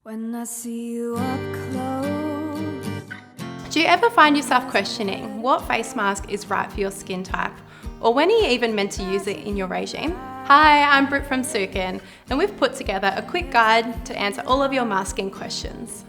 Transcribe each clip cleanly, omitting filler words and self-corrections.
When I see you up close. Do you ever find yourself questioning what face mask is right for your skin type? Or when are you even meant to use it in your regime? Hi, I'm Britt from Sukin, and we've put together a quick guide to answer all of your masking questions.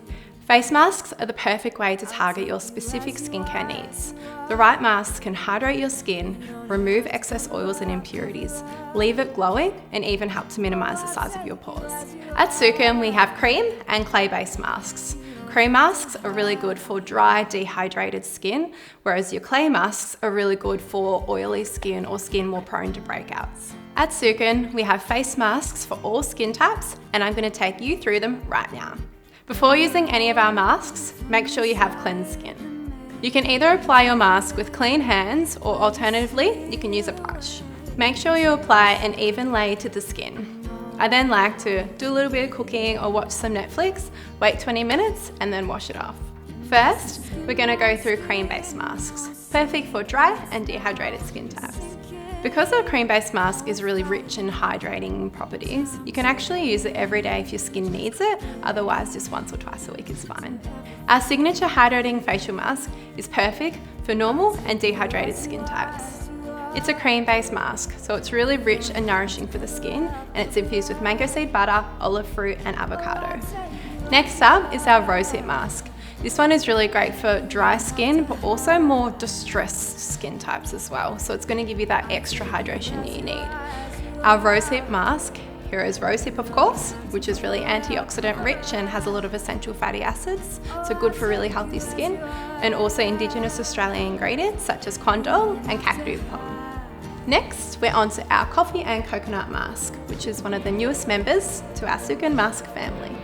Face masks are the perfect way to target your specific skincare needs. The right masks can hydrate your skin, remove excess oils and impurities, leave it glowing, and even help to minimise the size of your pores. At Sukin, we have cream and clay-based masks. Cream masks are really good for dry, dehydrated skin, whereas your clay masks are really good for oily skin or skin more prone to breakouts. At Sukin, we have face masks for all skin types, and I'm going to take you through them right now. Before using any of our masks, make sure you have cleansed skin. You can either apply your mask with clean hands or alternatively, you can use a brush. Make sure you apply an even layer to the skin. I then like to do a little bit of cooking or watch some Netflix, wait 20 minutes and then wash it off. First, we're going to go through cream-based masks, perfect for dry and dehydrated skin types. Because our cream-based mask is really rich in hydrating properties, you can actually use it every day if your skin needs it, otherwise just once or twice a week is fine. Our signature hydrating facial mask is perfect for normal and dehydrated skin types. It's a cream-based mask, so it's really rich and nourishing for the skin, and it's infused with mango seed butter, olive fruit and avocado. Next up is our rosehip mask. This one is really great for dry skin, but also more distressed skin types as well. So it's going to give you that extra hydration that you need. Our rosehip mask, here is rosehip of course, which is really antioxidant rich and has a lot of essential fatty acids. So good for really healthy skin, and also indigenous Australian ingredients such as condol and kakadu palm. Next, we're on to our coffee and coconut mask, which is one of the newest members to our Sukin mask family.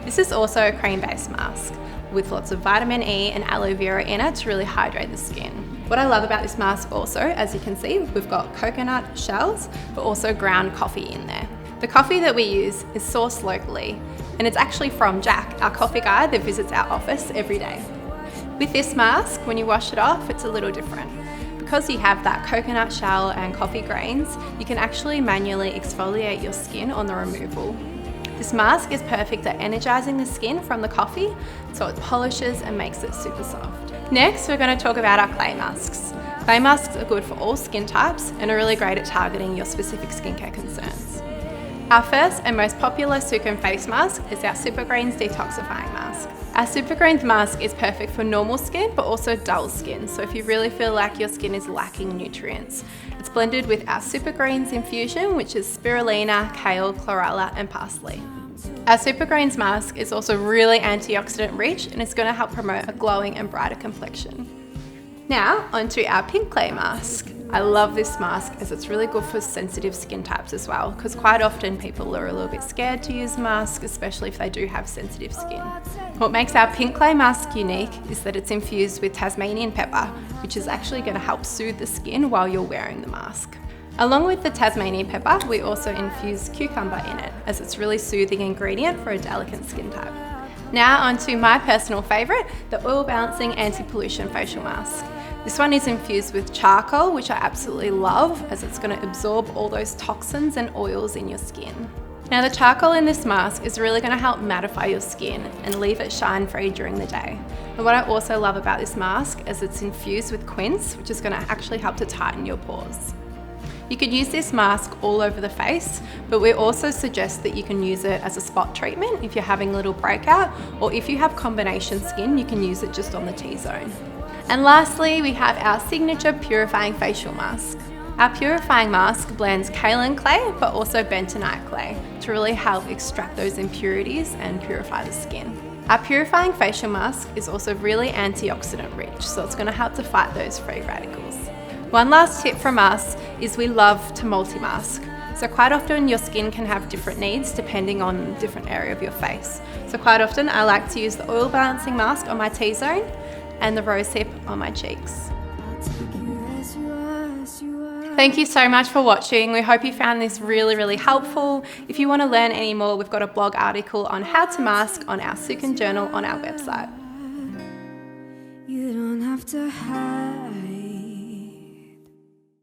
This is also a cream-based mask with lots of vitamin E and aloe vera in it to really hydrate the skin. What I love about this mask also, as you can see, we've got coconut shells, but also ground coffee in there. The coffee that we use is sourced locally, and it's actually from Jack, our coffee guy that visits our office every day. With this mask, when you wash it off, it's a little different. Because you have that coconut shell and coffee grains, you can actually manually exfoliate your skin on the removal. This mask is perfect at energizing the skin from the coffee, so it polishes and makes it super soft. Next, we're going to talk about our clay masks. Clay masks are good for all skin types and are really great at targeting your specific skincare concerns. Our first and most popular Sukin face mask is our Super Greens Detoxifying Mask. Our Super Greens mask is perfect for normal skin, but also dull skin, so if you really feel like your skin is lacking nutrients. It's blended with our Super Greens infusion, which is spirulina, kale, chlorella and parsley. Our Super Greens mask is also really antioxidant rich, and it's going to help promote a glowing and brighter complexion. Now onto our pink clay mask. I love this mask as it's really good for sensitive skin types as well, because quite often people are a little bit scared to use masks, especially if they do have sensitive skin. What makes our pink clay mask unique is that it's infused with Tasmanian pepper, which is actually going to help soothe the skin while you're wearing the mask. Along with the Tasmanian pepper, we also infuse cucumber in it, as it's a really soothing ingredient for a delicate skin type. Now onto my personal favourite, the oil balancing anti-pollution facial mask. This one is infused with charcoal, which I absolutely love, as it's going to absorb all those toxins and oils in your skin. Now the charcoal in this mask is really going to help mattify your skin and leave it shine free during the day. And what I also love about this mask is it's infused with quince, which is going to actually help to tighten your pores. You could use this mask all over the face, but we also suggest that you can use it as a spot treatment if you're having a little breakout, or if you have combination skin, you can use it just on the T-zone. And lastly, we have our signature Purifying facial mask. Our Purifying mask blends kaolin clay, but also bentonite clay to really help extract those impurities and purify the skin. Our Purifying facial mask is also really antioxidant rich, so it's going to help to fight those free radicals. One last tip from us is we love to multi-mask. So quite often your skin can have different needs depending on the different area of your face. So quite often I like to use the oil balancing mask on my T-zone and the rosehip on my cheeks. Thank you so much for watching. We hope you found this really helpful. If you want to learn any more, we've got a blog article on how to mask on our Sukin journal on our website. You don't have to hide.